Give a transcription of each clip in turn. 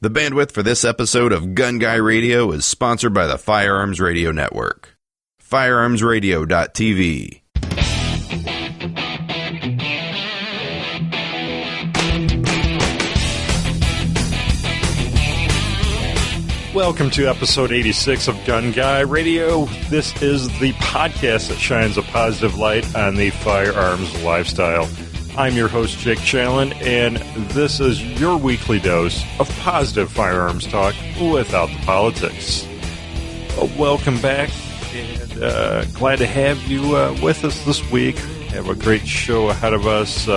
The bandwidth for this episode of Gun Guy Radio is sponsored by the Firearms Radio Network. Firearmsradio.tv. Welcome to episode 86 of Gun Guy Radio. This is the podcast that shines a positive light on the firearms lifestyle. I'm your host, Jake Challen, and this is your weekly dose of positive firearms talk without the politics. Welcome back, and glad to have you with us this week. Have a great show ahead of us. We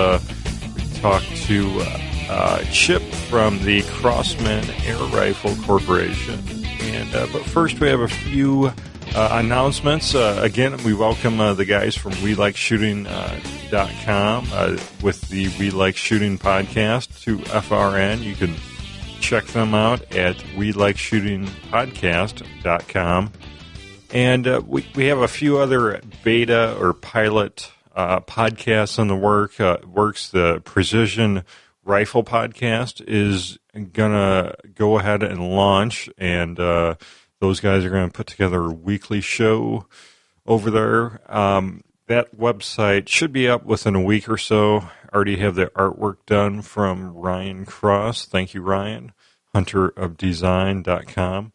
talk to Chip from the Crosman Air Rifle Corporation. But first, we have a few announcements. Again, we welcome the guys from WeLikeShooting.com with the We Like Shooting podcast to FRN. You can check them out at WeLikeShootingPodcast.com. And we have a few other beta or pilot podcasts in the works. The Precision Rifle podcast is gonna go ahead and launch, and those guys are going to put together a weekly show over there. That website should be up within a week or so. Already have the artwork done from Ryan Cross. Thank you, Ryan. hunterofdesign.com.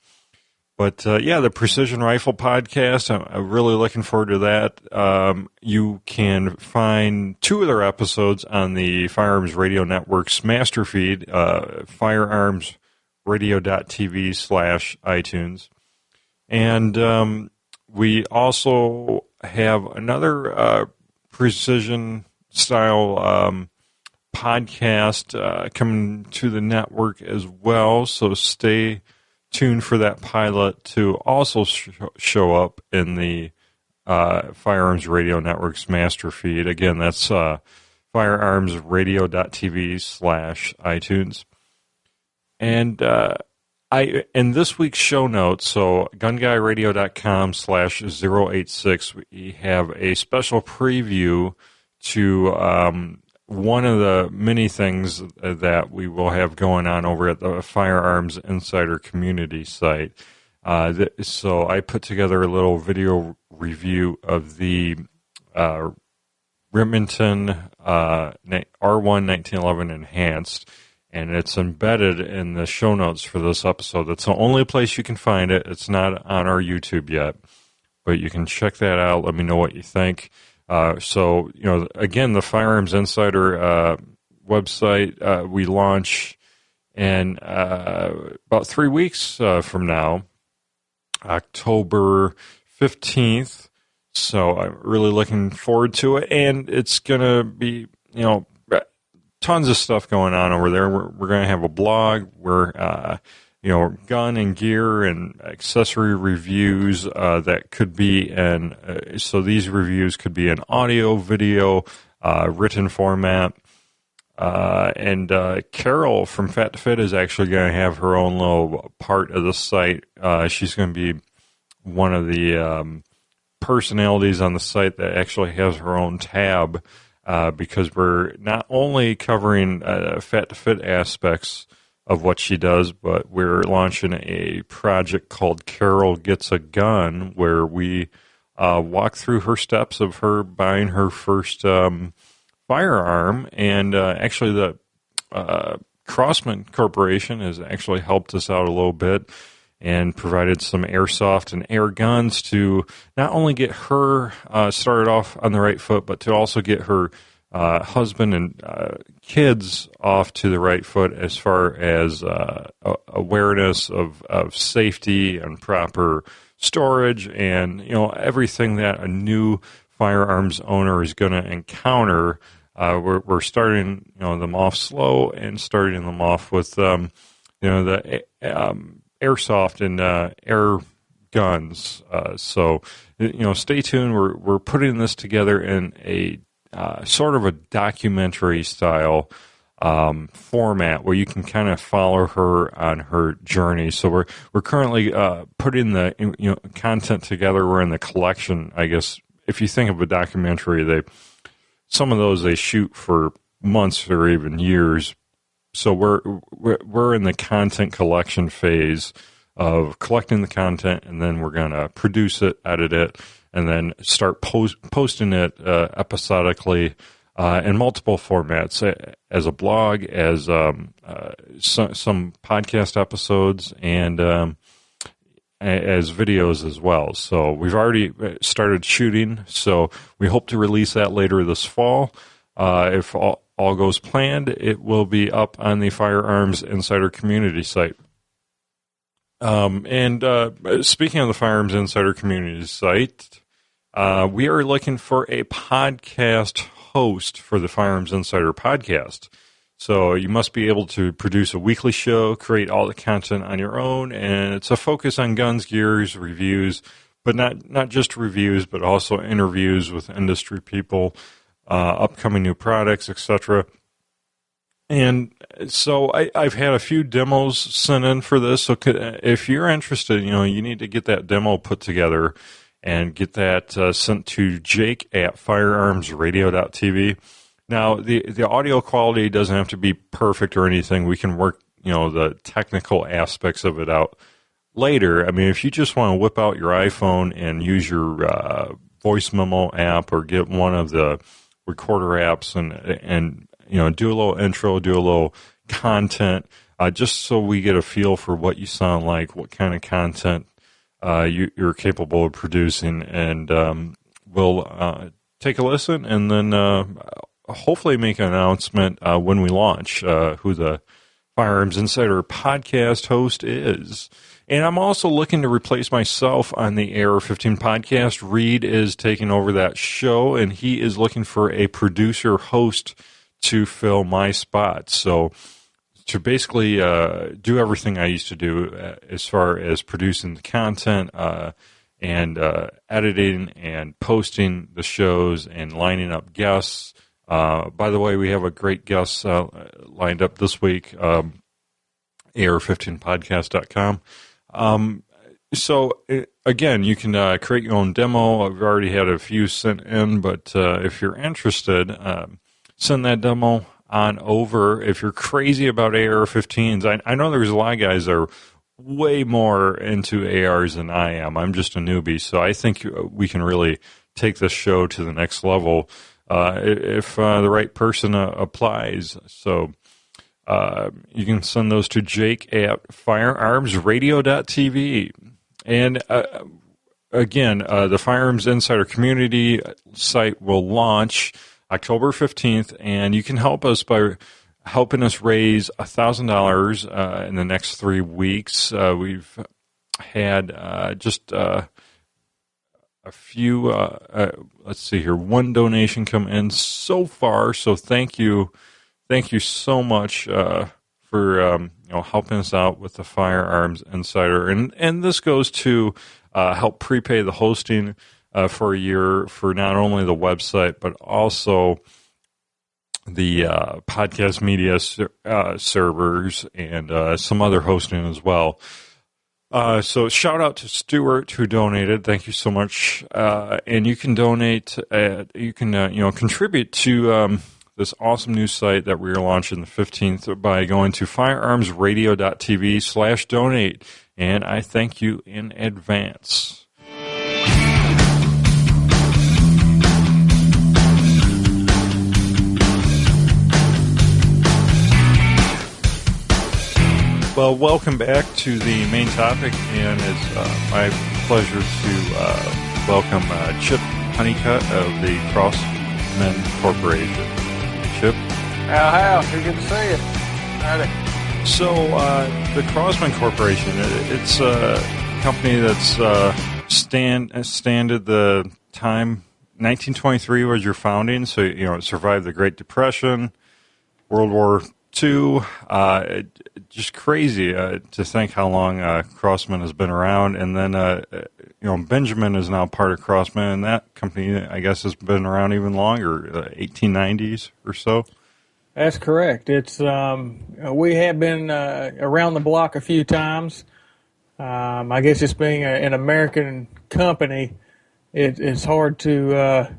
But, the Precision Rifle podcast, I'm really looking forward to that. You can find two of their episodes on the Firearms Radio Network's master feed, firearmsradio.tv/iTunes. And we also have another precision-style podcast coming to the network as well, so stay tuned for that pilot to also show up in the Firearms Radio Network's master feed. Again, that's firearmsradio.tv/iTunes. And in this week's show notes, so gunguyradio.com/086, we have a special preview to one of the many things that we will have going on over at the Firearms Insider community site. So I put together a little video review of the Remington R1 1911 Enhanced, and it's embedded in the show notes for this episode. That's the only place you can find it. It's not on our YouTube yet, but you can check that out. Let me know what you think. Again, the Firearms Insider website, we launch in about 3 weeks from now, October 15th. So I'm really looking forward to it. And it's going to be, tons of stuff going on over there. We're going to have a blog where, gun and gear and accessory reviews that could be so these reviews could be in audio, video, written format. And Carol from Fat to Fit is actually going to have her own little part of the site. She's going to be one of the personalities on the site that actually has her own tab, because we're not only covering Fat to Fit aspects of what she does, but we're launching a project called Carol Gets a Gun, where we walk through her steps of her buying her first firearm. And actually the Crosman Corporation has actually helped us out a little bit and provided some airsoft and air guns to not only get her started off on the right foot, but to also get her husband and kids off to the right foot as far as awareness of safety and proper storage and everything that a new firearms owner is going to encounter. We're starting them off slow and starting them off with the airsoft and air guns. So stay tuned. We're putting this together in a sort of a documentary style format where you can kind of follow her on her journey. So we're currently putting the content together. We're in the collection, I guess. If you think of a documentary, some of those they shoot for months or even years So we're in the content collection phase of collecting the content, and then we're going to produce it, edit it, and then start posting it episodically in multiple formats, as a blog, as some podcast episodes, and as videos as well. So we've already started shooting, so we hope to release that later this fall. If all goes planned, it will be up on the Firearms Insider community site. And speaking of the Firearms Insider community site, we are looking for a podcast host for the Firearms Insider podcast. So you must be able to produce a weekly show, create all the content on your own, and it's a focus on guns, gears, reviews, but not just reviews, but also interviews with industry people, upcoming new products, etc. And so I've had a few demos sent in for this. So if you're interested, you need to get that demo put together and get that sent to Jake at firearmsradio.tv. Now, the audio quality doesn't have to be perfect or anything. We can work, the technical aspects of it out later. I mean, if you just want to whip out your iPhone and use your voice memo app or get one of the recorder apps and do a little intro, do a little content, just so we get a feel for what you sound like, what kind of content you're capable of producing, and we'll take a listen and then hopefully make an announcement when we launch who the Firearms Insider podcast host is. And I'm also looking to replace myself on the AR-15 podcast. Reed is taking over that show, and he is looking for a producer host to fill my spot. So to basically do everything I used to do as far as producing the content and editing and posting the shows and lining up guests. By the way, we have a great guest lined up this week, AR15podcast.com. So again, you can create your own demo. I've already had a few sent in, but if you're interested, send that demo on over. If you're crazy about AR-15s, I know there's a lot of guys that are way more into ARs than I am. I'm just a newbie, so I think we can really take this show to the next level if the right person applies. So you can send those to Jake at firearmsradio.tv. And again, the Firearms Insider community site will launch October 15th, and you can help us by helping us raise $1,000 in the next 3 weeks. We've had just a few, let's see here, one donation come in so far, so thank you so much for helping us out with the Firearms Insider, and this goes to help prepay the hosting for a year for not only the website but also the podcast media servers and some other hosting as well. So shout out to Stuart who donated. Thank you so much. And you can donate. You can contribute to this awesome new site that we are launching the 15th by going to firearmsradio.tv/donate. And I thank you in advance. Well, welcome back to the main topic, and it's my pleasure to welcome Chip Honeycutt of the Crosman Corporation. Chip? How? Good to see you. Howdy. So, the Crosman Corporation, it's a company that's standed the time. 1923 was your founding, so it survived the Great Depression, World War II. Just crazy to think how long Crosman has been around, and then Benjamin is now part of Crosman, and that company I guess has been around even longer, 1890s or so. That's correct. It's we have been around the block a few times. I guess just being an American company, it's hard to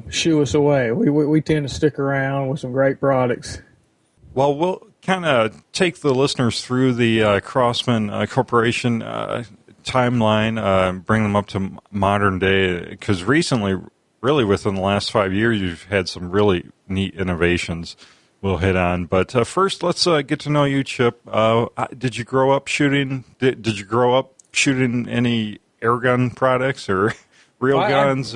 shoo us away. We tend to stick around with some great products. Well, we'll kind of take the listeners through the Crosman Corporation timeline, bring them up to modern day? Because recently, really within the last 5 years, you've had some really neat innovations we'll hit on. But first, let's get to know you, Chip. Did you grow up shooting? Did you grow up shooting any airgun products or real guns?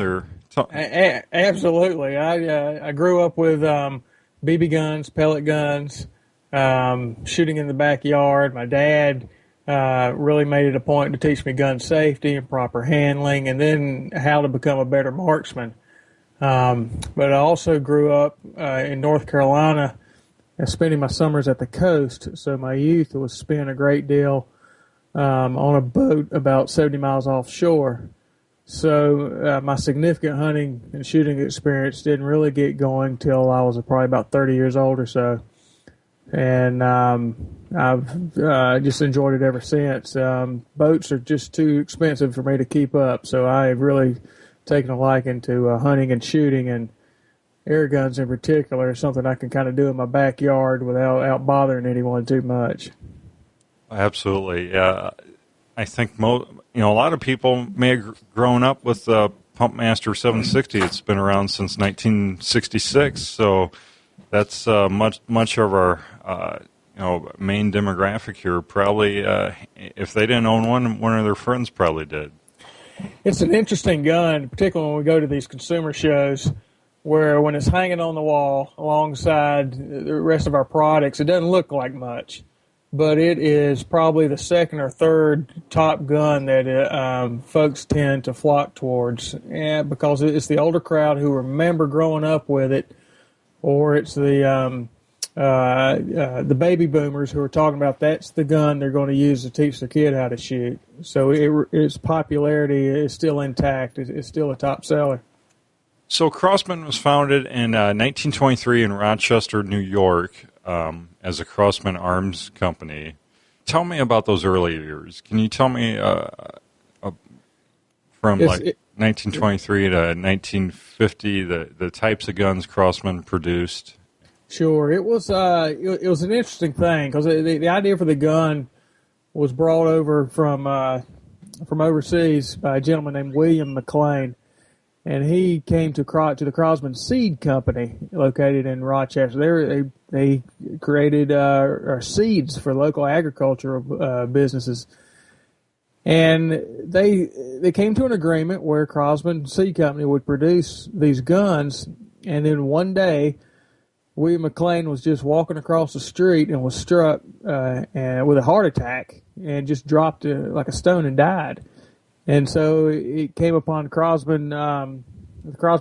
Absolutely. I grew up with BB guns, pellet guns, shooting in the backyard. My dad really made it a point to teach me gun safety and proper handling, and then how to become a better marksman. But I also grew up in North Carolina, spending my summers at the coast. So my youth was spent a great deal on a boat about 70 miles offshore. So my significant hunting and shooting experience didn't really get going till I was probably about 30 years old or so. And I've just enjoyed it ever since. Boats are just too expensive for me to keep up, so I've really taken a liking to hunting and shooting, and air guns in particular is something I can kind of do in my backyard without bothering anyone too much. Absolutely. I think a lot of people may have grown up with the Pumpmaster 760. It's been around since 1966, so that's much of our main demographic here. Probably, if they didn't own one of their friends probably did. It's an interesting gun, particularly when we go to these consumer shows, where when it's hanging on the wall alongside the rest of our products, it doesn't look like much. But it is probably the second or third top gun that folks tend to flock towards, because it's the older crowd who remember growing up with it, or it's the baby boomers who are talking about that's the gun they're going to use to teach their kid how to shoot. So its popularity is still intact. It's still a top seller. So Crosman was founded in 1923 in Rochester, New York, as a Crosman Arms company. Tell me about those early years. Can you tell me from 1923 to 1950 the types of guns Crosman produced? Sure, it was an interesting thing because the idea for the gun was brought over from overseas by a gentleman named William McLean. And he came to the Crosman Seed Company, located in Rochester. They created seeds for local agricultural businesses, and they came to an agreement where Crosman Seed Company would produce these guns. And then one day, William McLean was just walking across the street and was struck and with a heart attack and just dropped like a stone and died. And so it came upon the Crosman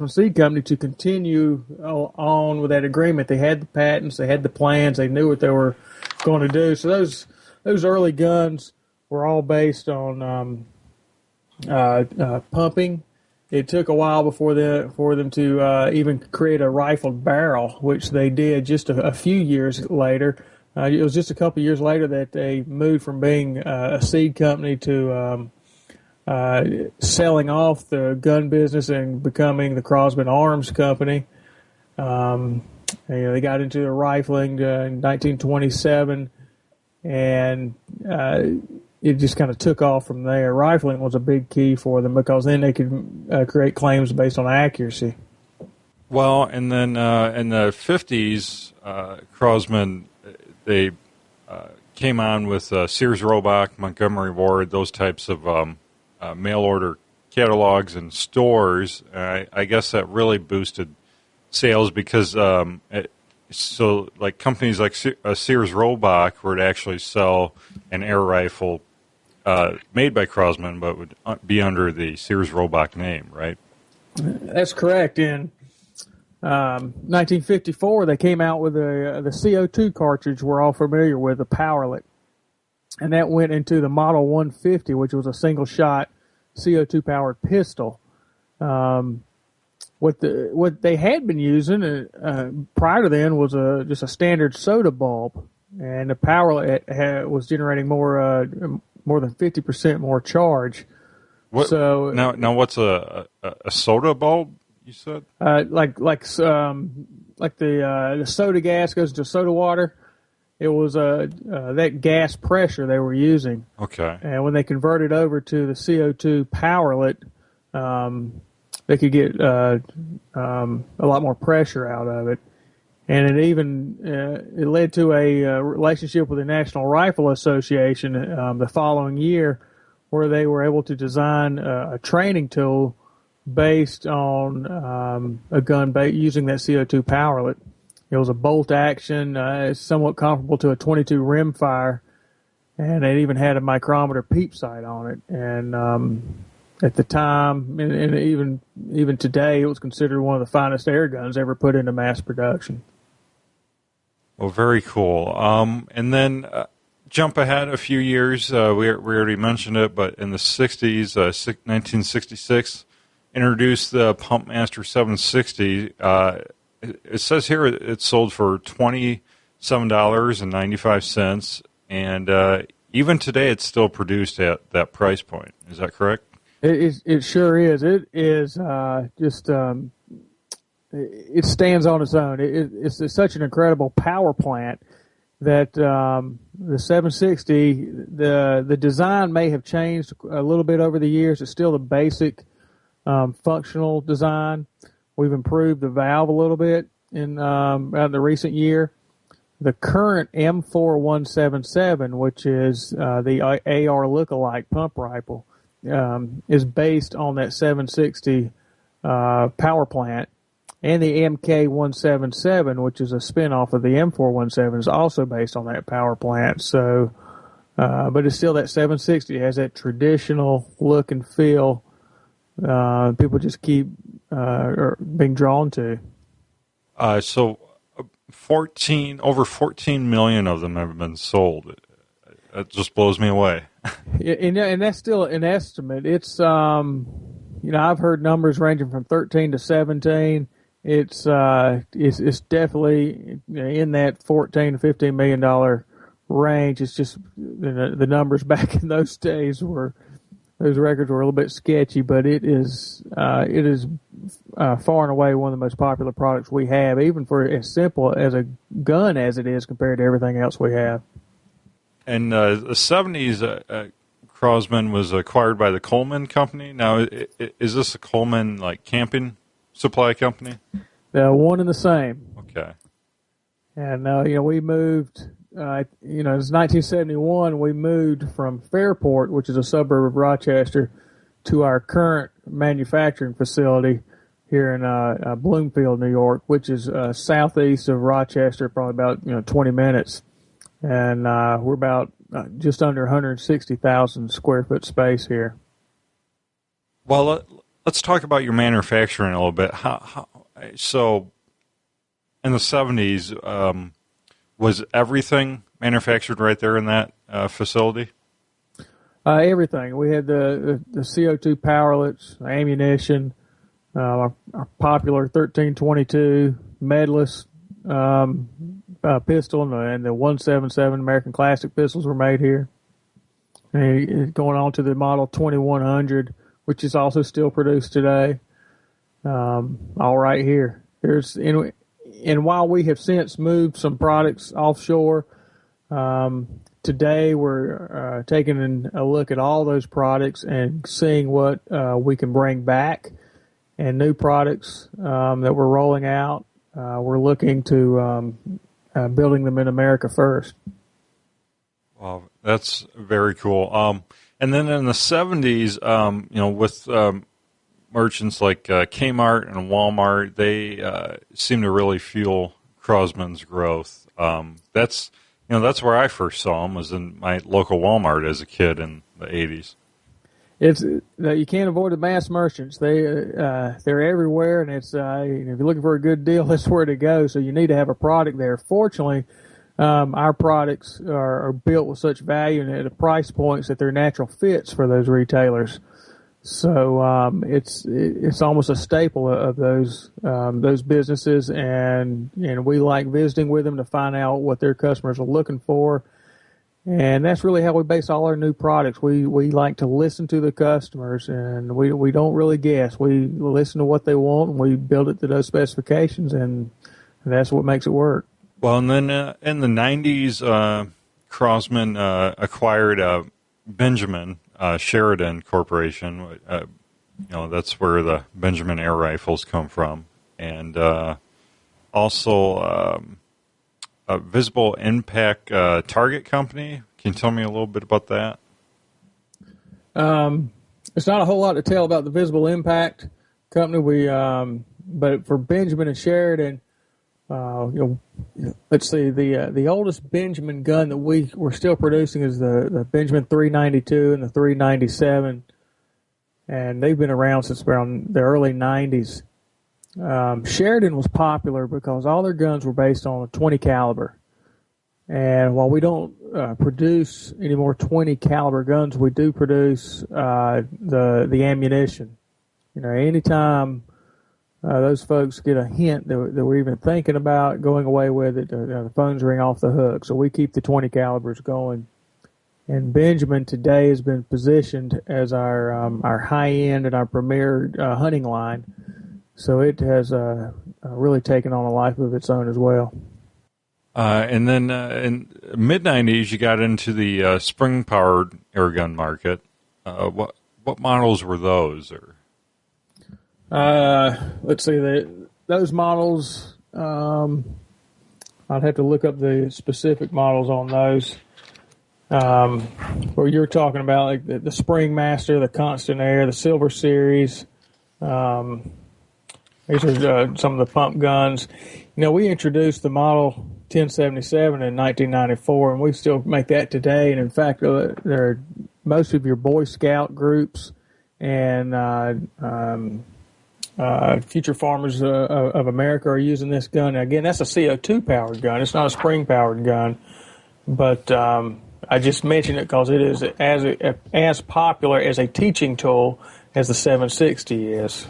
Seed Company to continue on with that agreement. They had the patents, they had the plans, they knew what they were going to do. So those early guns were all based on pumping. It took a while for them to even create a rifled barrel, which they did just a few years later. It was just a couple years later that they moved from being a seed company to selling off the gun business and becoming the Crosman Arms Company. They got into the rifling in 1927, and it just kind of took off from there. Rifling was a big key for them because then they could create claims based on accuracy. Well, and then in the 50s, Crosman, they came on with Sears Roebuck, Montgomery Ward, those types of mail order catalogs and stores. I guess that really boosted sales because companies like Sears Roebuck would actually sell an air rifle made by Crosman, but would be under the Sears Roebuck name, right? That's correct. In 1954, they came out with the CO2 cartridge we're all familiar with, the Powerlet. And that went into the Model 150, which was a single-shot CO2-powered pistol. What they had been using prior to then was just a standard soda bulb, and the Powerlet was generating more than 50% more charge. What, so now what's a soda bulb? You said like the soda gas goes to soda water. it was that gas pressure they were using. Okay. And when they converted over to the CO2 powerlet, they could get a lot more pressure out of it. And it even it led to a relationship with the National Rifle Association the following year, where they were able to design a training tool based on a gun using that CO2 powerlet. It was a bolt action, somewhat comparable to a .22 rimfire, and it even had a micrometer peep sight on it. And at the time, and even today, it was considered one of the finest air guns ever put into mass production. Well, very cool. And then jump ahead a few years. We already mentioned it, but in the 60s, 1966, introduced the Pumpmaster 760. It says here it sold for $27.95, and even today it's still produced at that price point. Is that correct? It sure is. It is it stands on its own. It's such an incredible power plant that the 760, the design may have changed a little bit over the years. It's still the basic functional design. We've improved the valve a little bit in the recent year. The current M4177, which is the AR lookalike pump rifle, is based on that 760 power plant. And the MK177, which is a spin-off of the M417, is also based on that power plant. So, but it's still that 760. It has that traditional look and feel. People just keep being drawn to. So, over 14 million of them have been sold. That just blows me away. And that's still an estimate. It's I've heard numbers ranging from 13 to 17. It's definitely in that $14 to $15 million range. It's just the numbers back in those days those records were a little bit sketchy, but it is far and away one of the most popular products we have, even for as simple as a gun as it is compared to everything else we have. In the 70s, Crosman was acquired by the Coleman Company. Now, is this a Coleman camping supply company? One and the same. Okay. And we moved. It was 1971. We moved from Fairport, which is a suburb of Rochester, to our current manufacturing facility here in Bloomfield, New York, which is southeast of Rochester, probably about 20 minutes. And we're about just under 160,000 square foot space here. Well, let's talk about your manufacturing a little bit. So, in the 70s, was everything manufactured right there in that facility? Everything. We had the CO2 powerlets, ammunition, our popular 1322 medalist pistol, and the 177 American Classic pistols were made here. And going on to the model 2100, which is also still produced today. All right here. And while we have since moved some products offshore, today we're taking a look at all those products and seeing what we can bring back and new products that we're rolling out. We're looking to building them in America first. Wow, that's very cool. And then in the 70s, with merchants like Kmart and Walmart, they seem to really fuel Crosman's growth. That's where I first saw them, was in my local Walmart as a kid in the 80s. You can't avoid the mass merchants. They're everywhere, and it's if you're looking for a good deal, that's where to go. So you need to have a product there. Fortunately, our products are built with such value and at price points that they're natural fits for those retailers. So it's almost a staple of those businesses, and we like visiting with them to find out what their customers are looking for. And that's really how we base all our new products. We like to listen to the customers, and we don't really guess. We listen to what they want, and we build it to those specifications, and that's what makes it work. Well, and then in the 90s, Crosman acquired Benjamin Sheridan Corporation. That's where the Benjamin air rifles come from. And also a Visible Impact Target Company. Can you tell me a little bit about that? It's not a whole lot to tell about the Visible Impact Company. But for Benjamin and Sheridan, let's see, the oldest Benjamin gun that we're still producing is the Benjamin 392 and the 397, and they've been around since around the early 90s. Sheridan was popular because all their guns were based on a 20 caliber. And while we don't produce any more 20 caliber guns, we do produce the ammunition. Anytime those folks get a hint that we're even thinking about going away with it, the phones ring off the hook. So we keep the 20 calibers going. And Benjamin today has been positioned as our high end and our premier hunting line. So it has really taken on a life of its own as well. And then in mid-90s, you got into the spring-powered airgun market. What models were those? Let's see, those models, I'd have to look up the specific models on those. Where you're talking about like the Spring Master, the Constant Air, the Silver Series. These are some of the pump guns. We introduced the model 1077 in 1994, and we still make that today. And in fact, most of your Boy Scout groups and Future Farmers of America are using this gun. Now, again, that's a CO2 powered gun. It's not a spring powered gun, but I just mentioned it because it is as popular as a teaching tool as the 760 is.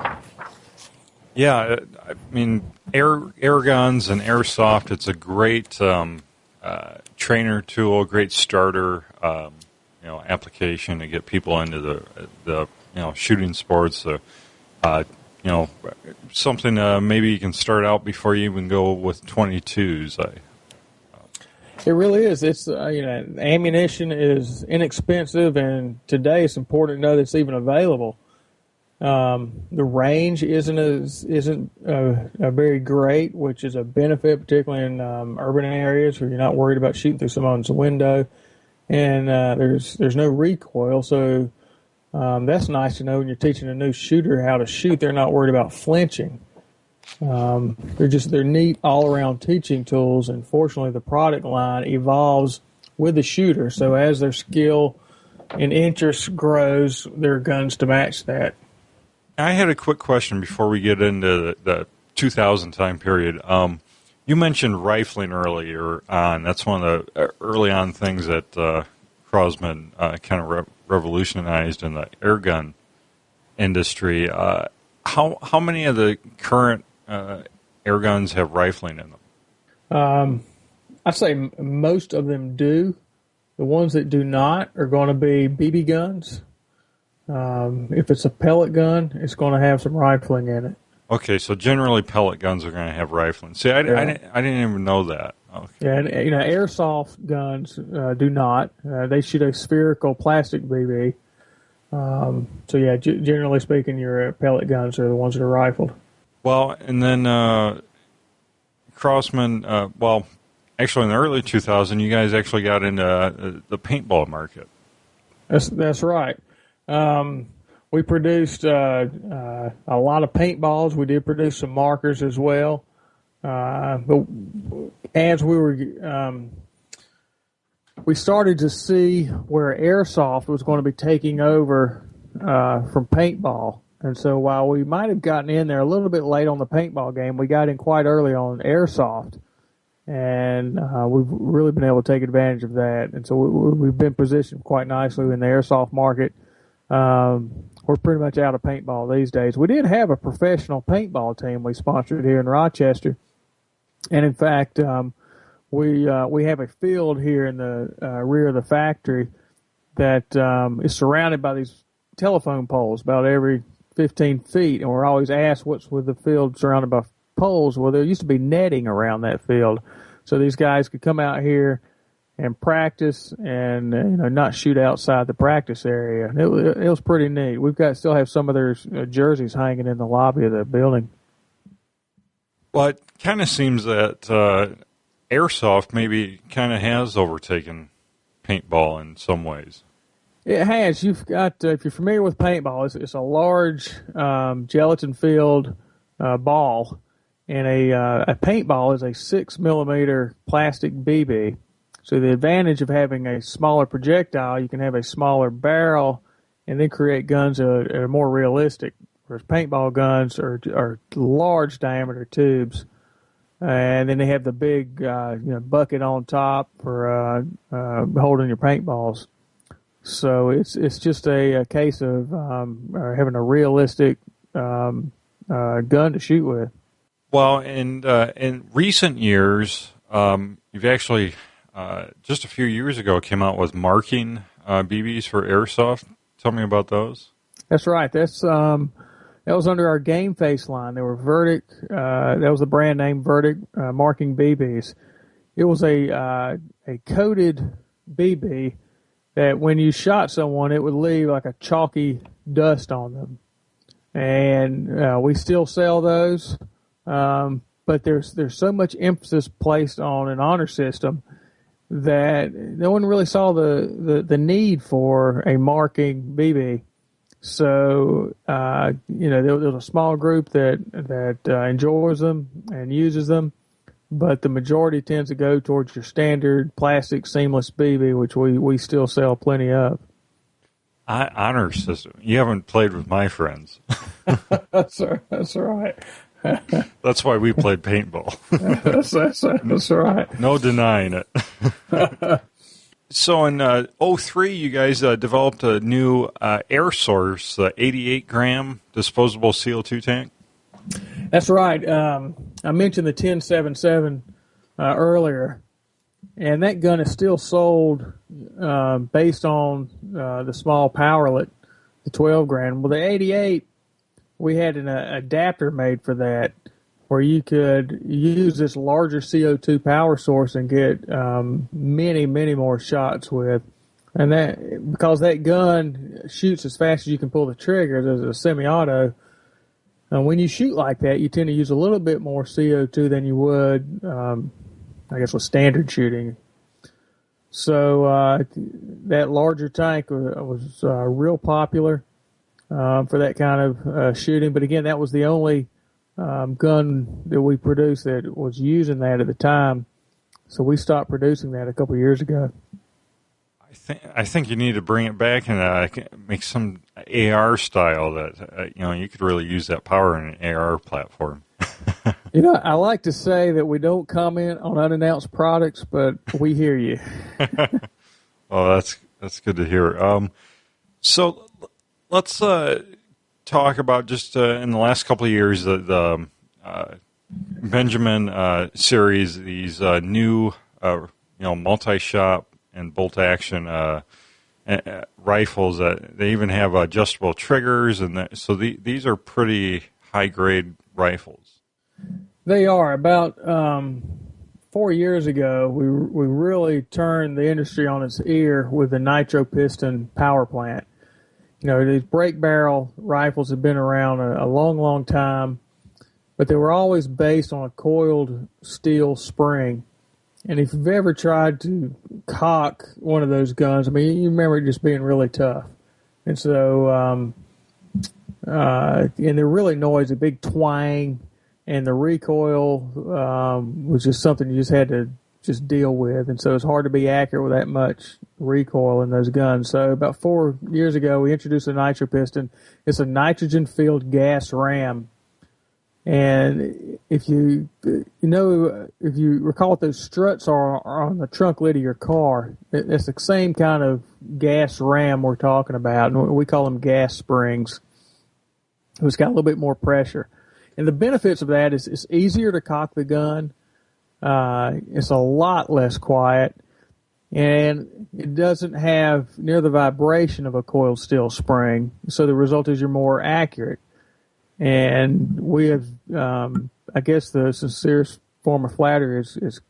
Yeah, I mean, air guns and airsoft, it's a great trainer tool, great starter, application to get people into the shooting sports. Something maybe you can start out before you even go with 22s. It really is. It's ammunition is inexpensive, and today it's important to know that it's even available. The range isn't very great, which is a benefit, particularly in urban areas where you're not worried about shooting through someone's window, and there's no recoil. So that's nice to know when you're teaching a new shooter how to shoot. They're not worried about flinching. They're neat all around teaching tools, and fortunately the product line evolves with the shooter. So as their skill and interest grows, there are guns to match that. I had a quick question before we get into the 2000 time period. You mentioned rifling earlier on. That's one of the early on things that Crosman kind of revolutionized in the airgun industry. How many of the current air guns have rifling in them? I'd say most of them do. The ones that do not are going to be BB guns. If it's a pellet gun, it's going to have some rifling in it. Okay, so generally pellet guns are going to have rifling. See, I didn't even know that. Okay. Yeah, and airsoft guns do not. They shoot a spherical plastic BB. So yeah, generally speaking, your pellet guns are the ones that are rifled. Well, and then Crosman. Actually, in the early 2000s, you guys actually got into the paintball market. That's right. We produced a lot of paintballs. We did produce some markers as well. But as we started to see where airsoft was going to be taking over from paintball. And so while we might have gotten in there a little bit late on the paintball game, we got in quite early on airsoft. And we've really been able to take advantage of that. And so we've been positioned quite nicely in the airsoft market. We're pretty much out of paintball these days. We did have a professional paintball team we sponsored here in Rochester. And in fact, we have a field here in the rear of the factory that is surrounded by these telephone poles about every 15 feet. And we're always asked what's with the field surrounded by poles. Well, there used to be netting around that field. so these guys could come out here and practice and not shoot outside the practice area. It was pretty neat. Still have some of their jerseys hanging in the lobby of the building. Well, it kind of seems that airsoft maybe kind of has overtaken paintball in some ways. It has. You've got, if you're familiar with paintball, it's a large gelatin-filled ball, and a paintball is a 6 millimeter plastic BB. So the advantage of having a smaller projectile, you can have a smaller barrel, and then create guns that are more realistic. Whereas paintball guns are large diameter tubes, and then they have the big bucket on top for holding your paintballs. So it's just a case of having a realistic gun to shoot with. Well, in recent years, you've actually just a few years ago came out with marking BBs for airsoft. Tell me about those. That's right. That was under our Game Face line. There were Verdict. That was the brand name Verdict marking BBs. It was a coated BB that when you shot someone, it would leave like a chalky dust on them. And we still sell those, but there's so much emphasis placed on an honor system that no one really saw the need for a marking BB. So, there was a small group that enjoys them and uses them, but the majority tends to go towards your standard plastic seamless BB, which we still sell plenty of. Honor system. You haven't played with my friends. That's right. That's why we played paintball. That's right. No denying it. So in 2003, you guys developed a new air source, 88-gram disposable CO2 tank? That's right. I mentioned the 1077 earlier, and that gun is still sold based on the small powerlet, the 12-gram. Well, the 88, we had an adapter made for that, where you could use this larger CO2 power source and get many, many more shots with. And that, because that gun shoots as fast as you can pull the trigger, as a semi-auto, and when you shoot like that, you tend to use a little bit more CO2 than you would, I guess, with standard shooting. So that larger tank was real popular for that kind of shooting. But again, that was the only gun that we produced that was using that at the time, so we stopped producing that a couple of years ago. I think you need to bring it back and make some AR style that you could really use that power in an AR platform. I like to say that we don't comment on unannounced products, but we hear you. Oh, that's good to hear. So let's talk about just in the last couple of years the Benjamin series, these new multi-shot and bolt action rifles that they even have adjustable triggers, and so these are pretty high grade rifles. They are. About 4 years ago, we really turned the industry on its ear with the nitro piston power plant. These break barrel rifles have been around a long, long time, but they were always based on a coiled steel spring. And if you've ever tried to cock one of those guns, you remember it just being really tough. And so, and they're really noisy, big twang, and the recoil was just something you just had to just deal with. And so it's hard to be accurate with that much recoil in those guns. So about 4 years ago, we introduced a nitro piston. It's a nitrogen-filled gas ram. And if you recall what those struts are on the trunk lid of your car, it's the same kind of gas ram we're talking about. And we call them gas springs. It's got a little bit more pressure. And the benefits of that is it's easier to cock the gun. It's a lot less quiet, and it doesn't have near the vibration of a coiled steel spring. So the result is you're more accurate. And we have, I guess the sincerest form of flattery is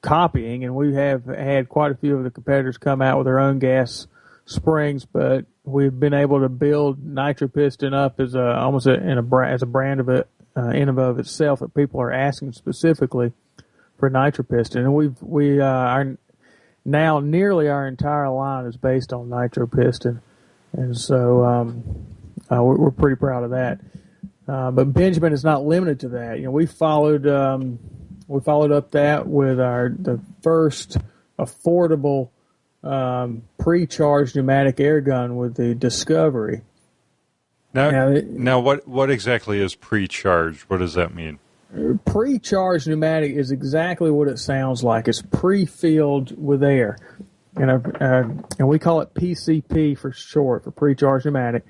copying, and we have had quite a few of the competitors come out with their own gas springs, but we've been able to build nitro piston up as a brand of it in and of itself that people are asking specifically for nitro piston, and we are now nearly our entire line is based on nitro piston, and so we're pretty proud of that. But Benjamin is not limited to that. We followed up that with the first affordable pre-charged pneumatic air gun with the Discovery. Now, what exactly is pre-charged? What does that mean? Pre-charged pneumatic is exactly what it sounds like. It's pre-filled with air, and we call it PCP for short, for pre-charged pneumatic.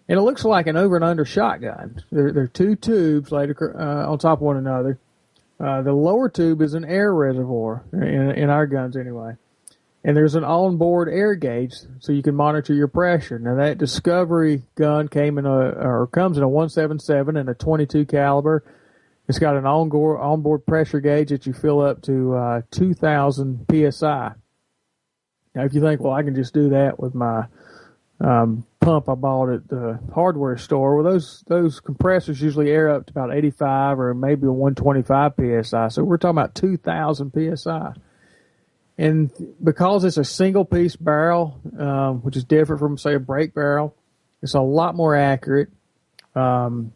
And it looks like an over and under shotgun. There are two tubes laid on top of one another. The lower tube is an air reservoir in our guns anyway. And there's an onboard air gauge so you can monitor your pressure. Now that Discovery gun comes in a 177 and a 22 caliber. It's got an onboard pressure gauge that you fill up to 2,000 psi. Now if you think, well, I can just do that with my pump I bought at the hardware store, well, those compressors usually air up to about 85 or maybe 125 psi. So we're talking about 2,000 psi. And because it's a single piece barrel, which is different from, say, a break barrel, it's a lot more accurate. And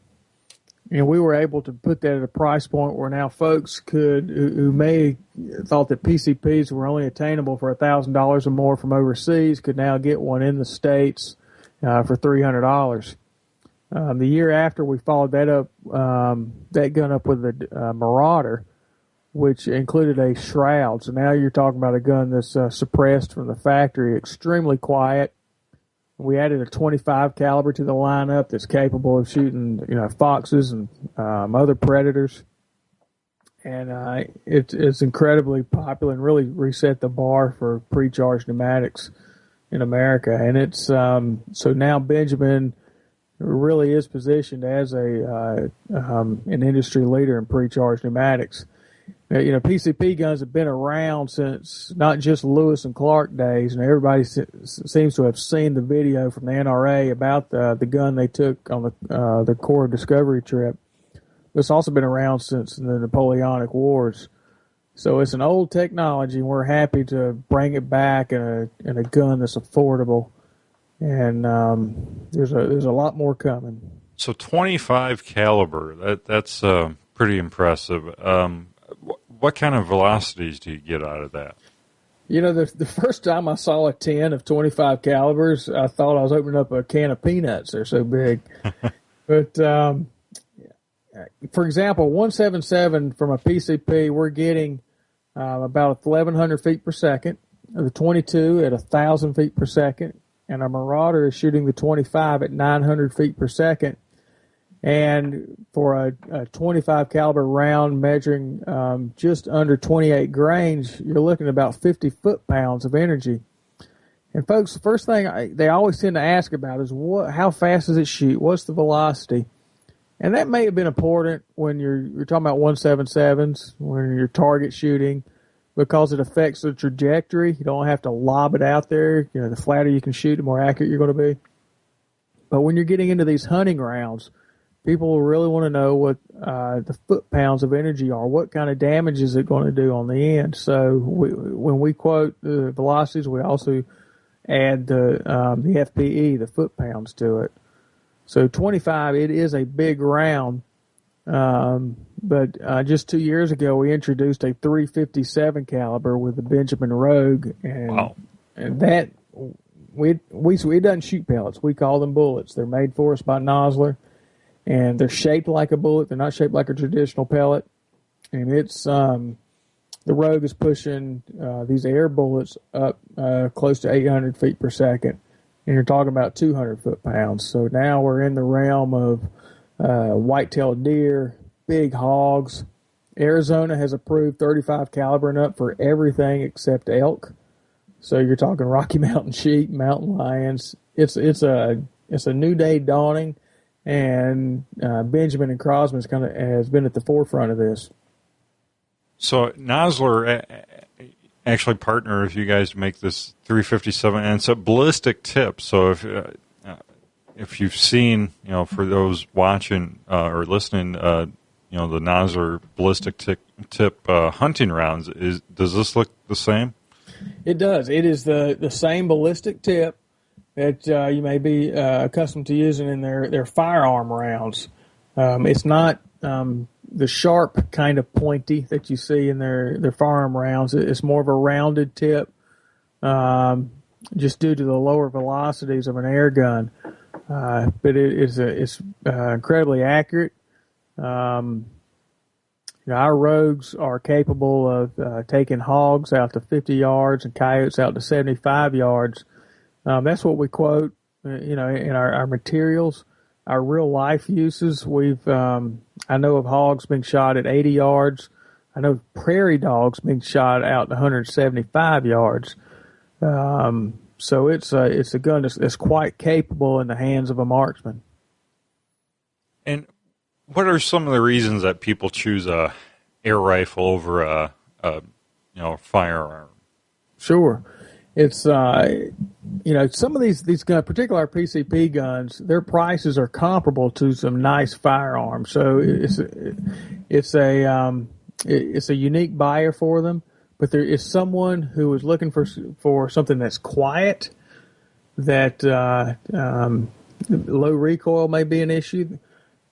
we were able to put that at a price point where now folks who may thought that PCPs were only attainable for $1,000 or more from overseas, could now get one in the States for $300. The year after, we followed that gun up with a Marauder, which included a shroud. So now you're talking about a gun that's suppressed from the factory, extremely quiet. We added a 25 caliber to the lineup that's capable of shooting, foxes and other predators. And it's incredibly popular and really reset the bar for pre-charged pneumatics in America. And it's so now Benjamin really is positioned as an industry leader in pre-charged pneumatics. PCP guns have been around since not just Lewis and Clark days, and everybody seems to have seen the video from the NRA about the gun they took on the Corps Discovery trip. It's also been around since the Napoleonic Wars. So it's an old technology, and we're happy to bring it back in a gun that's affordable. And there's a lot more coming. So 25 caliber, that's pretty impressive. What kind of velocities do you get out of that? The first time I saw a 10 of 25 calibers, I thought I was opening up a can of peanuts. They're so big. But, for example, 177 from a PCP, we're getting about 1,100 feet per second. The 22 at 1,000 feet per second. And our Marauder is shooting the 25 at 900 feet per second. And for a 25 caliber round measuring just under 28 grains, you're looking at about 50 foot-pounds of energy. And folks, the first thing they always tend to ask about is how fast does it shoot? What's the velocity? And that may have been important when you're talking about 177s, when you're target shooting, because it affects the trajectory. You don't have to lob it out there. The flatter you can shoot, the more accurate you're going to be. But when you're getting into these hunting rounds, people really want to know what the foot-pounds of energy are. What kind of damage is it going to do on the end? So when we quote the velocities, we also add the FPE, the foot-pounds, to it. So 25, it is a big round. But just 2 years ago, we introduced a 357 caliber with the Benjamin Rogue, and wow. And that it doesn't shoot pellets. We call them bullets. They're made for us by Nosler. And they're shaped like a bullet. They're not shaped like a traditional pellet. And it's the Rogue is pushing these air bullets up close to 800 feet per second. And you're talking about 200 foot-pounds. So now we're in the realm of white-tailed deer, big hogs. Arizona has approved 35 caliber and up for everything except elk. So you're talking Rocky Mountain sheep, mountain lions. It's a new day dawning. And Benjamin and Crosman has been at the forefront of this. So Nosler actually partnered with you guys to make this 357, and it's a ballistic tip. So if you've seen, for those watching or listening, the Nosler ballistic tip hunting rounds, does this look the same? It does. It is the same ballistic tip that you may be accustomed to using in their firearm rounds. It's not the sharp kind of pointy that you see in their firearm rounds. It's more of a rounded tip, just due to the lower velocities of an air gun. But it's incredibly accurate. Our rogues are capable of taking hogs out to 50 yards and coyotes out to 75 yards. That's what we quote, in our materials. Our real life uses, I know of hogs being shot at 80 yards. I know of prairie dogs being shot out to 175 yards. So it's a gun that's quite capable in the hands of a marksman. And what are some of the reasons that people choose a air rifle over a firearm? Sure. It's some of these guns, particularly our PCP guns, their prices are comparable to some nice firearms. So it's a unique buyer for them. But there is someone who is looking for something that's quiet, that low recoil may be an issue.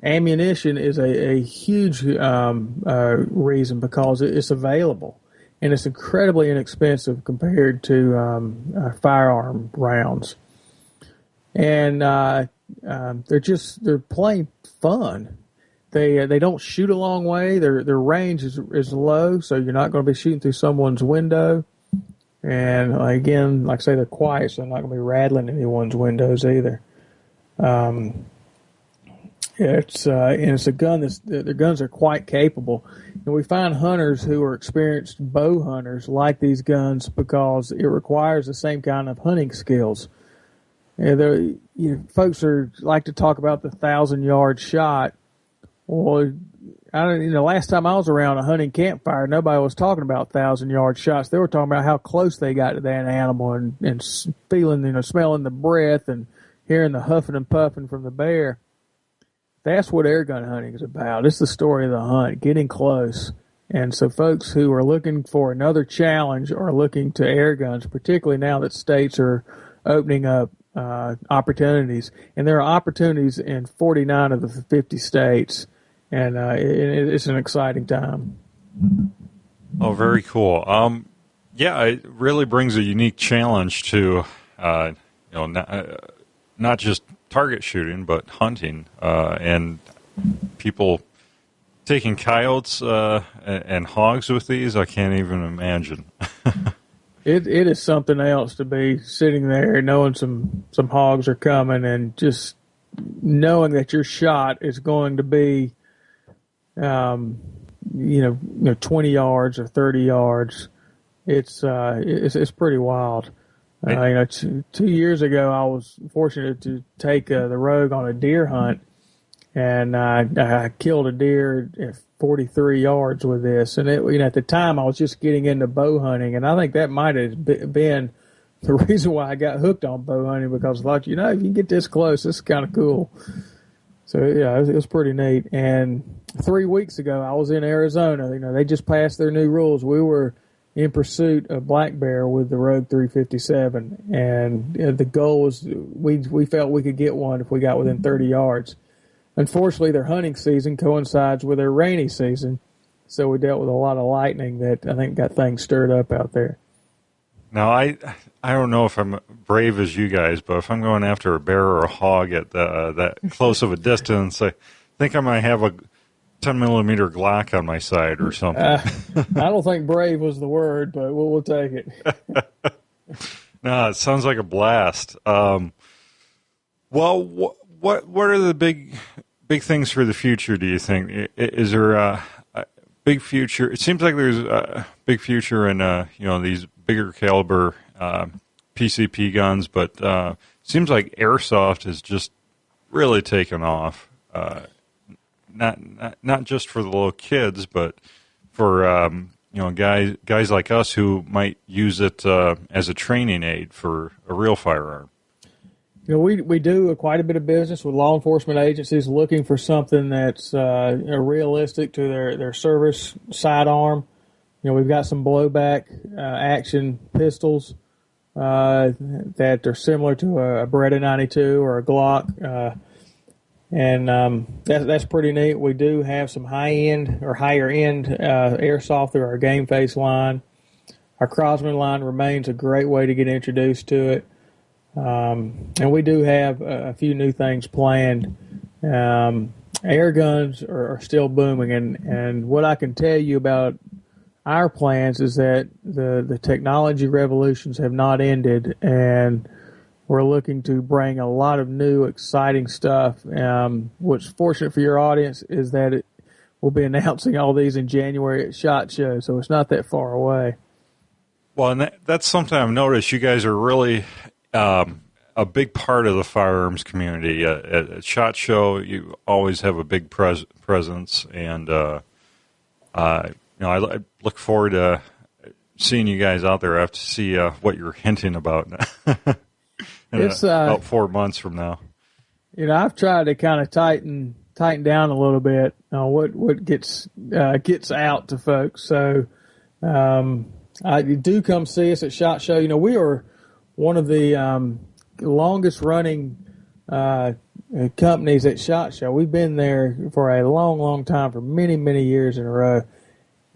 Ammunition is a huge reason, because it's available. And it's incredibly inexpensive compared to firearm rounds. And they're plain fun. They don't shoot a long way. Their range is low, so you're not going to be shooting through someone's window. And again, like I say, they're quiet, so they're not going to be rattling anyone's windows either. It's a gun their guns are quite capable. And we find hunters who are experienced bow hunters like these guns because it requires the same kind of hunting skills. And folks like to talk about the 1,000-yard shot. Well, last time I was around a hunting campfire, nobody was talking about 1,000-yard shots. They were talking about how close they got to that animal and feeling, smelling the breath and hearing the huffing and puffing from the bear. That's what air gun hunting is about. It's the story of the hunt, getting close. And so folks who are looking for another challenge are looking to air guns, particularly now that states are opening up opportunities. And there are opportunities in 49 of the 50 states. And it's an exciting time. Oh, very cool. It really brings a unique challenge to, not just target shooting, but hunting, and people taking coyotes and hogs with these. I can't even imagine. It is something else to be sitting there knowing some hogs are coming, and just knowing that your shot is going to be 20 yards or 30 yards. It's pretty wild. 2 years ago, I was fortunate to take the Rogue on a deer hunt, and I killed a deer at 43 yards with this. And at the time, I was just getting into bow hunting, and I think that might have been the reason why I got hooked on bow hunting, because I thought, if you can get this close, this is kind of cool. So yeah, it was pretty neat. And 3 weeks ago, I was in Arizona. They just passed their new rules. We were in pursuit of black bear with the Rogue 357, and the goal was we felt we could get one if we got within 30 yards. Unfortunately, their hunting season coincides with their rainy season, so we dealt with a lot of lightning that I think got things stirred up out there. Now, I don't know if I'm brave as you guys, but if I'm going after a bear or a hog at that close of a distance, I think I might have a 10-millimeter Glock on my side or something. I don't think brave was the word, but we'll take it. No, it sounds like a blast. Well, what are the big things for the future, do you think? Is there a big future? It seems like there's a big future in these bigger caliber PCP guns, but it seems like airsoft has just really taken off. Not just for the little kids, but for guys like us who might use it as a training aid for a real firearm? We do quite a bit of business with law enforcement agencies looking for something that's realistic to their service sidearm. We've got some blowback action pistols that are similar to a Beretta 92 or a Glock, and that's pretty neat. We do have some high-end or higher-end airsoft through our Game Face line. Our Crosman line remains a great way to get introduced to it. And we do have a few new things planned. Air guns are still booming, and what I can tell you about our plans is that the technology revolutions have not ended, and we're looking to bring a lot of new, exciting stuff. What's fortunate for your audience is that we'll be announcing all these in January at SHOT Show, so it's not that far away. Well, and that's something I've noticed. You guys are really a big part of the firearms community. At SHOT Show, you always have a big presence, and I look forward to seeing you guys out there. I have to see what you're hinting about in about 4 months from now. I've tried to kind of tighten down a little bit on what gets out to folks. So I do come see us at SHOT Show. We are one of the longest running companies at SHOT Show. We've been there for a long time, for many years in a row,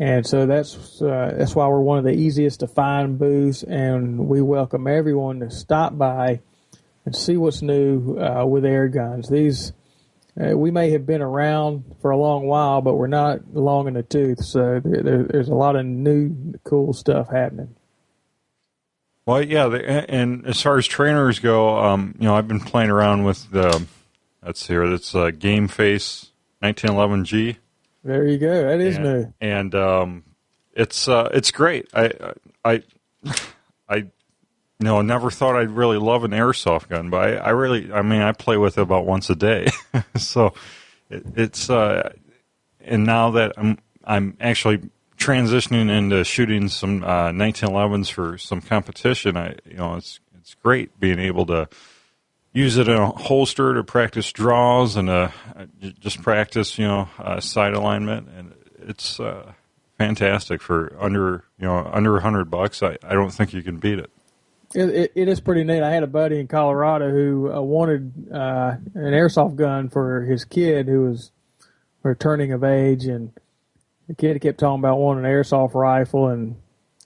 and so that's why we're one of the easiest to find booths, and we welcome everyone to stop by and see what's new with air guns. These we may have been around for a long while, but we're not long in the tooth, so there's a lot of new cool stuff happening. Well, yeah, and as far as trainers go, I've been playing around with that's Game Face 1911G. There you go. That is new, and it's great. I never thought I'd really love an airsoft gun, but I play with it about once a day. So it's and now that I'm actually transitioning into shooting some 1911s for some competition, it's great being able to use it in a holster to practice draws and just practice sight alignment, and it's fantastic for under $100. I don't think you can beat it. It is pretty neat. I had a buddy in Colorado who wanted an airsoft gun for his kid who was returning of age, and the kid kept talking about wanting an airsoft rifle. And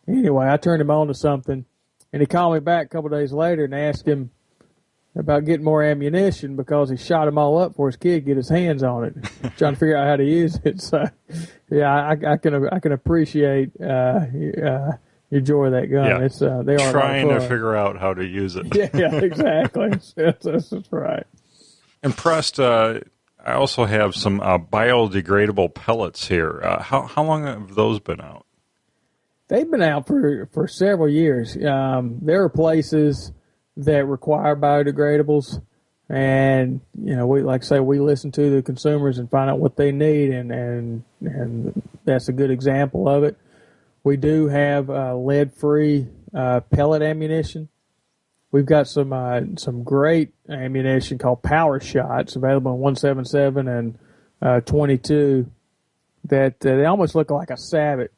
anyway, I turned him on to something, and he called me back a couple of days later and asked him about getting more ammunition because he shot them all up for his kid to get his hands on it, trying to figure out how to use it. So, yeah, I can appreciate your joy of that gun. Yeah. It's they are trying to figure out how to use it. Yeah, exactly. That's right. And Prest, I also have some biodegradable pellets here. How long have those been out? They've been out for several years. There are places that require biodegradables, and we listen to the consumers and find out what they need, and that's a good example of it. We do have lead-free pellet ammunition. We've got some great ammunition called Power Shots available in 177 and 22 that they almost look like a Sabot,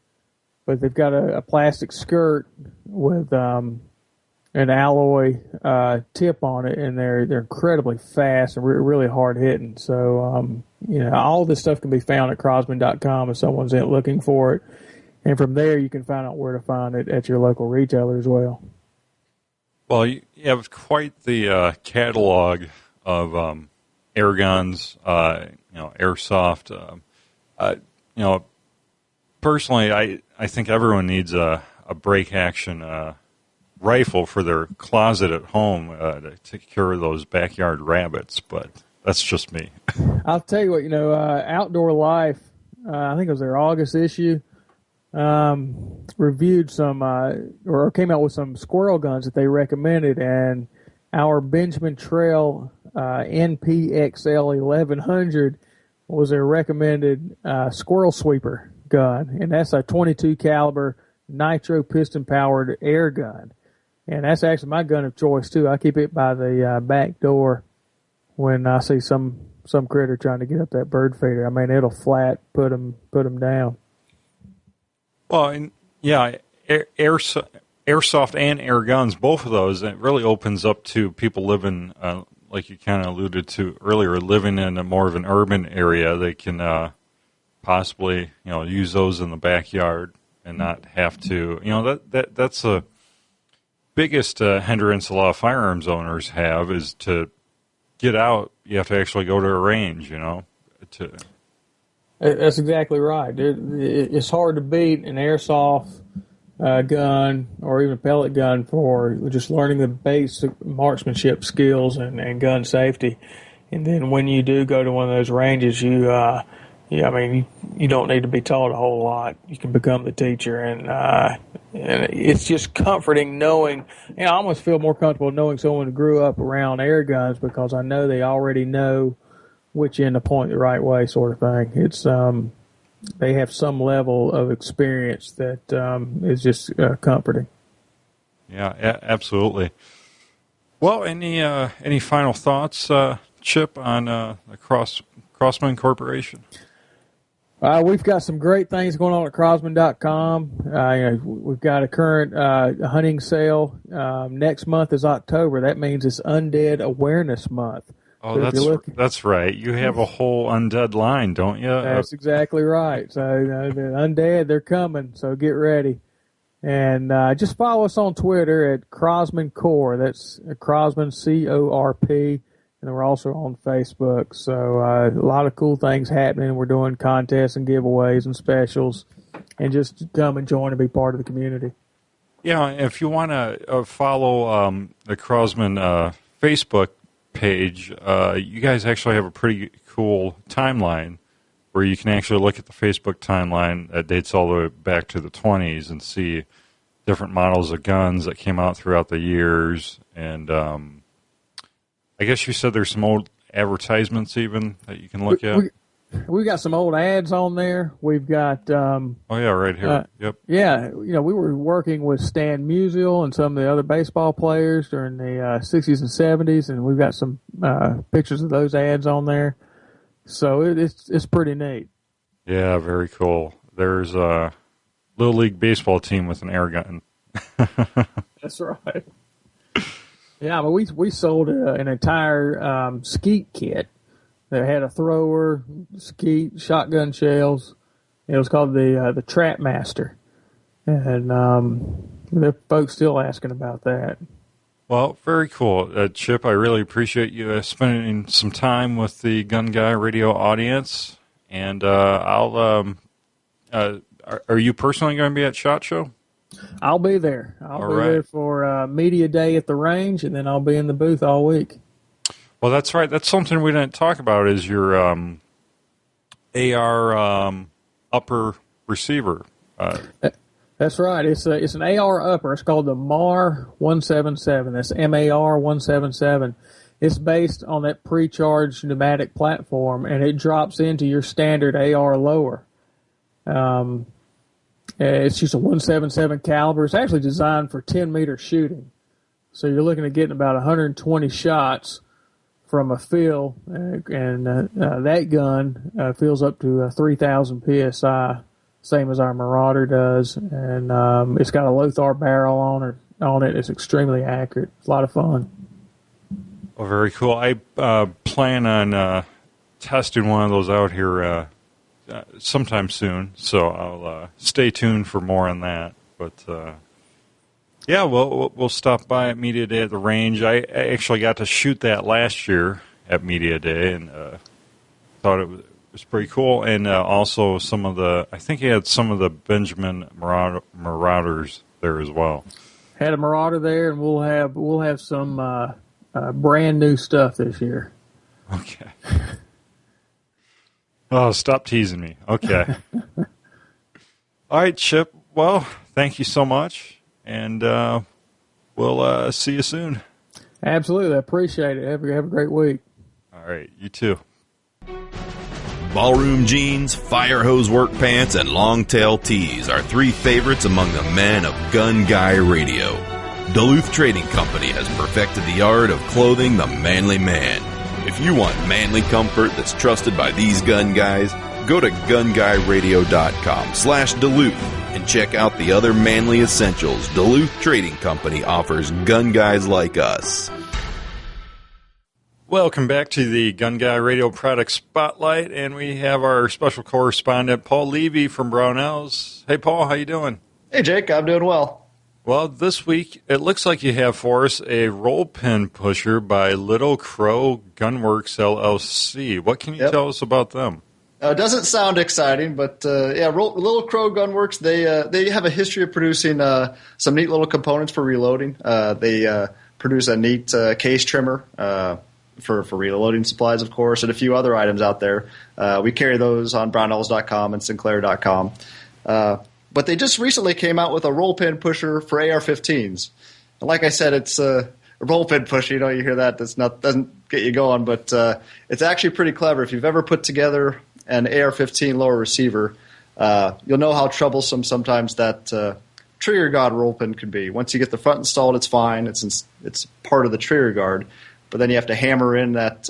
but they've got a plastic skirt with an alloy tip on it, and they're incredibly fast and really hard hitting. So all this stuff can be found at Crosman.com if someone's looking for it, and from there you can find out where to find it at your local retailer as well. Well, you have quite the catalog of air guns, airsoft. Personally, I think everyone needs a break action rifle for their closet at home to take care of those backyard rabbits, but that's just me. I'll tell you what, Outdoor Life, I think it was their August issue, reviewed some or came out with some squirrel guns that they recommended, and our Benjamin Trail NPXL 1100 was their recommended squirrel sweeper gun, and that's a 22 caliber nitro piston powered air gun. And that's actually my gun of choice too. I keep it by the back door when I see some critter trying to get up that bird feeder. I mean, it'll flat put them down. Well, and yeah, airsoft and air guns, both of those, it really opens up to people living, like you kind of alluded to earlier, living in a more of an urban area. They can possibly, use those in the backyard and not have to, that's the biggest hindrance a lot of firearms owners have is to get out. You have to actually go to a range, That's exactly right. It's hard to beat an airsoft gun or even a pellet gun for just learning the basic marksmanship skills and gun safety. And then when you do go to one of those ranges, you don't need to be taught a whole lot. You can become the teacher, and it's just comforting knowing. I almost feel more comfortable knowing someone who grew up around air guns because I know they already know which end to point the right way, sort of thing. It's they have some level of experience that is just comforting. Yeah, absolutely. Well, any final thoughts, Chip, on the Crosman Corporation? We've got some great things going on at Crosman.com. We've got a current hunting sale. Next month is October. That means it's Undead Awareness Month. Oh, that's right. You have a whole undead line, don't you? That's exactly right. So the undead, they're coming. So get ready, and just follow us on Twitter at Crosman Corp. That's Crosman CORP, and we're also on Facebook. So a lot of cool things happening. We're doing contests and giveaways and specials, and just come and join and be part of the community. Yeah, if you want to follow the Crosman Facebook page, you guys actually have a pretty cool timeline where you can actually look at the Facebook timeline that dates all the way back to the 20s and see different models of guns that came out throughout the years. And I guess you said there's some old advertisements even that you can look at. We got some old ads on there. We've got oh yeah, right here. Yep. Yeah, we were working with Stan Musial and some of the other baseball players during the 60s and 70s, and we've got some pictures of those ads on there. So it's pretty neat. Yeah, very cool. There's a Little League baseball team with an air gun. That's right. Yeah, but we sold an entire skeet kit that had a thrower, skeet, shotgun shells. It was called the Trap Master, and there are folks still asking about that. Well, very cool, Chip. I really appreciate you spending some time with the Gun Guy Radio audience. And are you personally going to be at SHOT Show? I'll be there. I'll be there for media day at the range, and then I'll be in the booth all week. Well, that's right. That's something we didn't talk about is your AR upper receiver. That's right. It's an AR upper. It's called the MAR 177. That's MAR 177. It's based on that pre-charged pneumatic platform, and it drops into your standard AR lower. It's just a 177 caliber. It's actually designed for 10-meter shooting. So you're looking at getting about 120 shots from a fill, and that gun fills up to 3,000 PSI, same as our Marauder does, and it's got a Lothar barrel on it. It's extremely accurate. It's a lot of fun. Oh, very cool. I plan on testing one of those out here sometime soon, so I'll stay tuned for more on that. But yeah, we'll stop by at Media Day at the range. I actually got to shoot that last year at Media Day, and thought it was pretty cool. And also I think he had some of the Benjamin Marauders there as well. Had a Marauder there, and we'll have some brand new stuff this year. Okay. Oh, stop teasing me. Okay. All right, Chip. Well, thank you so much. And we'll see you soon. Absolutely. I appreciate it. Have a great week. All right. You too. Ballroom jeans, fire hose work pants, and long tail tees are three favorites among the men of Gun Guy Radio. Duluth Trading Company has perfected the art of clothing the manly man. If you want manly comfort that's trusted by these gun guys, go to gunguyradio.com/Duluth and check out the other manly essentials Duluth Trading Company offers gun guys like us. Welcome back to the Gun Guy Radio Product Spotlight, and we have our special correspondent, Paul Levy from Brownells. Hey, Paul, how you doing? Hey, Jake, I'm doing well. Well, this week, it looks like you have for us a roll pin pusher by Little Crow Gunworks, LLC. What can you tell us about them? It doesn't sound exciting, but Little Crow Gunworks, they have a history of producing some neat little components for reloading. They produce a neat case trimmer for reloading supplies, of course, and a few other items out there. We carry those on Brownells.com and Sinclair.com. But they just recently came out with a roll pin pusher for AR-15s. And like I said, it's a roll pin pusher. You hear that. Doesn't get you going, but it's actually pretty clever. If you've ever put together an AR-15 lower receiver, you'll know how troublesome sometimes that trigger guard roll pin can be. Once you get the front installed, it's fine. It's part of the trigger guard. But then you have to hammer in that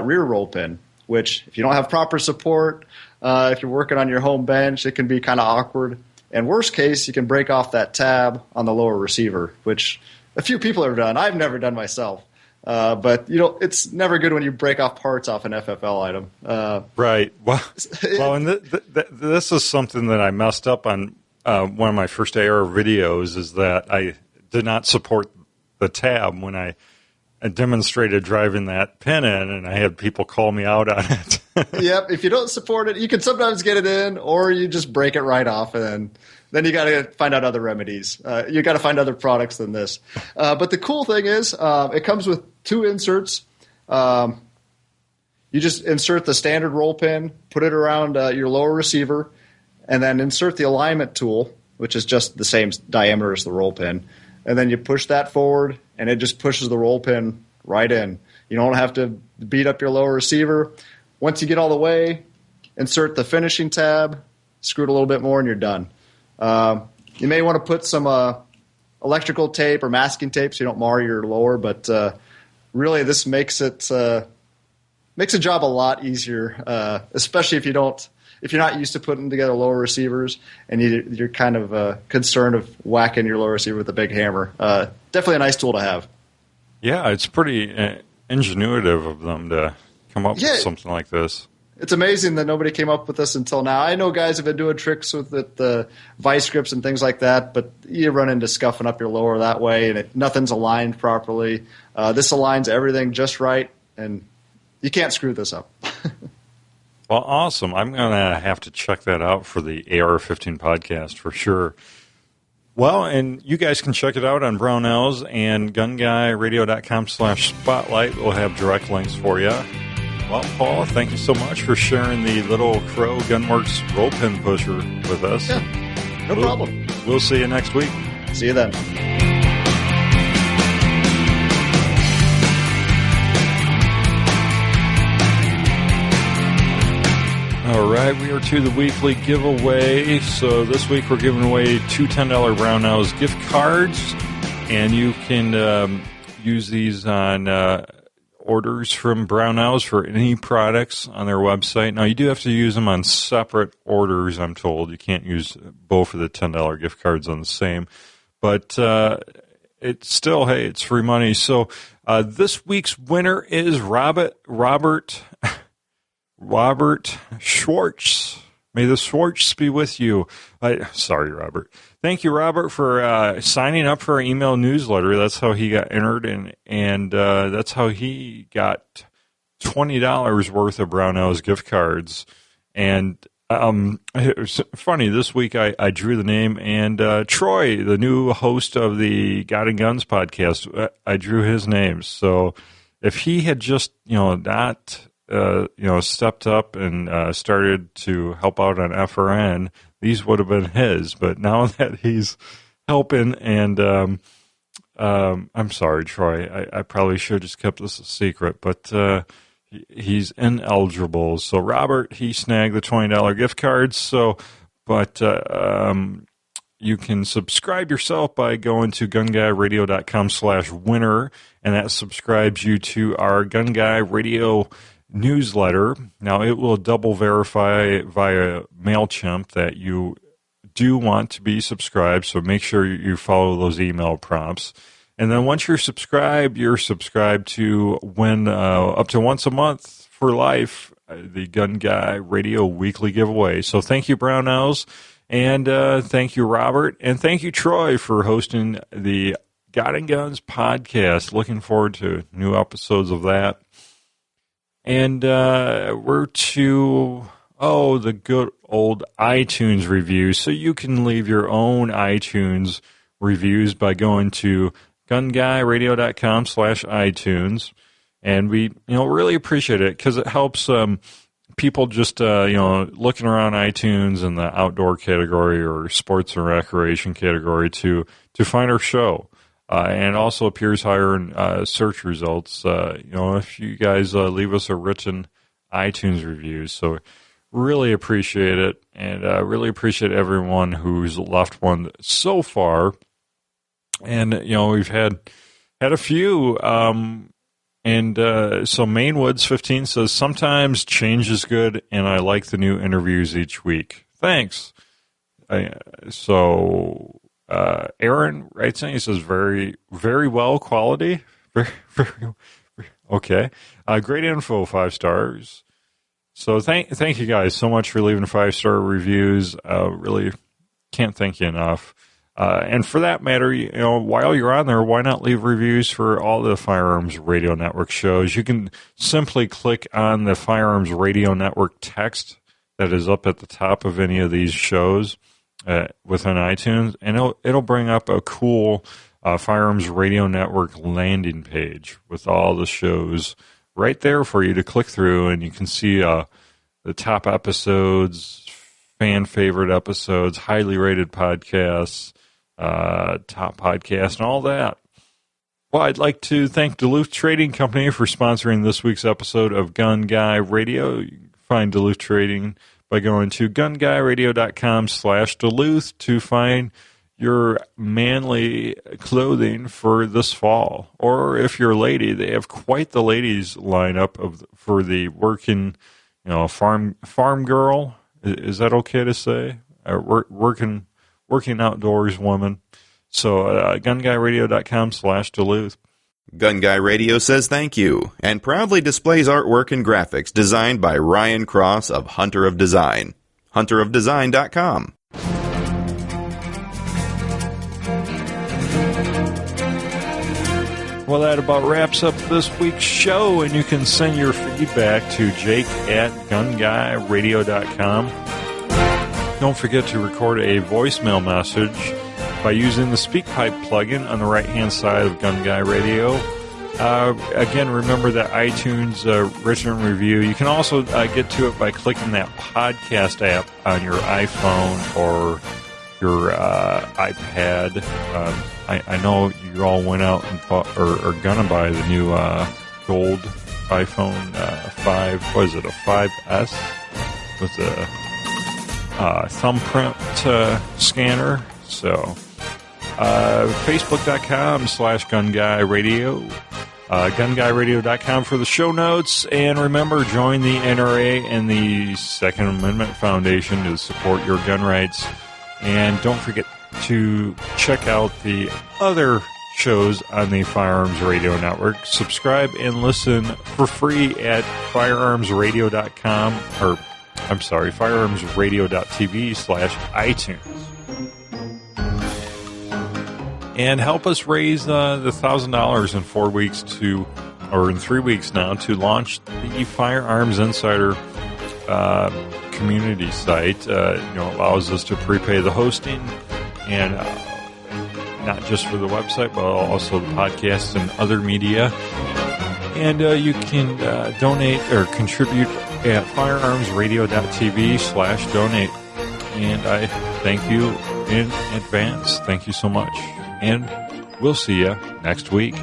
rear roll pin, which if you don't have proper support, if you're working on your home bench, it can be kind of awkward. And worst case, you can break off that tab on the lower receiver, which a few people have done. I've never done myself. But, it's never good when you break off parts off an FFL item. Right. Well, and this is something that I messed up on one of my first AR videos, is that I did not support the tab when I demonstrated driving that pin in, and I had people call me out on it. Yep, if you don't support it, you can sometimes get it in, or you just break it right off, and then you got to find out other remedies. You got to find other products than this. But the cool thing is, it comes with two inserts. You just insert the standard roll pin, put it around your lower receiver, and then insert the alignment tool, which is just the same diameter as the roll pin. And then you push that forward, and it just pushes the roll pin right in. You don't have to beat up your lower receiver. Once you get all the way, insert the finishing tab, screw it a little bit more, and you're done. You may want to put some electrical tape or masking tape so you don't mar your lower, but really this makes the job a lot easiher, especially if you're not used to putting together lower receivers and you're kind of concerned of whacking your lower receiver with a big hammer. Definitely a nice tool to have. Yeah, it's pretty ingenuitive of them to come up with something like this. It's amazing that nobody came up with this until now. I know guys have been doing tricks with the vice grips and things like that, but you run into scuffing up your lower that way, and nothing's aligned properly. This aligns everything just right, and you can't screw this up. Well, awesome. I'm going to have to check that out for the AR-15 podcast for sure. Well, and you guys can check it out on Brownells and gunguyradio.com/spotlight. We'll have direct links for you. Well, Paul, thank you so much for sharing the Little Crow Gunworks roll pin pusher with us. Yeah, no problem. We'll see you next week. See you then. All right, we are to the weekly giveaway. So this week we're giving away two $10 Brownells gift cards, and you can use these on orders from Brownells for any products on their website. Now, you do have to use them on separate orders, I'm told. You can't use both of the $10 gift cards on the same. But it's still, hey, it's free money. So this week's winner is Robert Schwartz. May the Schwartz be with you. Sorry, Robert. Thank you, Robert, for signing up for our email newsletter. That's how he got entered, and that's how he got $20 worth of Brownells gift cards. And it was funny, this week I drew the name, and Troy, the new host of the God and Guns podcast, I drew his name. So if he had just, not stepped up and started to help out on FRN, these would have been his. But now that he's helping, and I'm sorry, Troy, I probably should have just kept this a secret, but he's ineligible. So Robert, he snagged the $20 gift card. But you can subscribe yourself by going to gunguyradio.com/winner, and that subscribes you to our Gun Guy Radio newsletter. Now, it will double verify via MailChimp that you do want to be subscribed, so make sure you follow those email prompts. And then once you're subscribed to win up to once a month for life the Gun Guy Radio weekly giveaway. So thank you, Brownells, and thank you, Robert, and thank you, Troy, for hosting the God and Guns podcast. Looking forward to new episodes of that. And we're to, the good old iTunes reviews. So you can leave your own iTunes reviews by going to gunguyradio.com/iTunes. And we, really appreciate it because it helps people just, looking around iTunes in the outdoor category or sports and recreation category to find our show. And it also appears higher in search results, if you guys leave us a written iTunes review. So really appreciate it, and really appreciate everyone who's left one so far. And, we've had a few. So Mainwoods 15 says, sometimes change is good, and I like the new interviews each week. Thanks. Aaron writes in, he says, very, very well quality. Very, very, okay. Great info, 5 stars. So thank you guys so much for leaving 5-star reviews. Really can't thank you enough. And for that matter, while you're on there, why not leave reviews for all the Firearms Radio Network shows? You can simply click on the Firearms Radio Network text that is up at the top of any of these shows within iTunes, and it'll bring up a cool Firearms Radio Network landing page with all the shows right there for you to click through, and you can see the top episodes, fan favorite episodes, highly rated podcasts, top podcast, and all that. Well, I'd like to thank Duluth Trading Company for sponsoring this week's episode of Gun Guy Radio. You can find Duluth Trading by going to gunguyradio.com/Duluth to find your manly clothing for this fall. Or if you're a lady, they have quite the ladies lineup for the working, farm girl. Is that okay to say? Working outdoors woman. So gunguyradio.com/Duluth. Gun Guy Radio says thank you and proudly displays artwork and graphics designed by Ryan Cross of Hunter of Design. hunterofdesign.com. Well, that about wraps up this week's show, and you can send your feedback to jake@gunguyradio.com. Don't forget to record a voicemail message by using the SpeakPipe plugin on the right-hand side of Gun Guy Radio. Again, remember that iTunes written review. You can also get to it by clicking that podcast app on your iPhone or your iPad. I know you all went out and bought, or are going to buy the new gold iPhone 5. What is it, a 5S with a thumbprint scanner? So Facebook.com/GunGuyRadio, GunGuyRadio.com for the show notes, and remember, join the NRA and the Second Amendment Foundation to support your gun rights. And don't forget to check out the other shows on the Firearms Radio Network. Subscribe and listen for free at firearmsradio.com, or I'm sorry, firearmsradio.tv/iTunes. And help us raise the $1,000 in 4 weeks in 3 weeks now, to launch the Firearms Insider community site. Allows us to prepay the hosting, and not just for the website, but also the podcast and other media. And you can donate or contribute at firearmsradio.tv/donate. And I thank you in advance. Thank you so much. And we'll see you next week.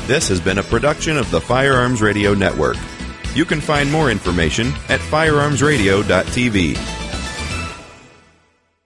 This has been a production of the Firearms Radio Network. You can find more information at firearmsradio.tv.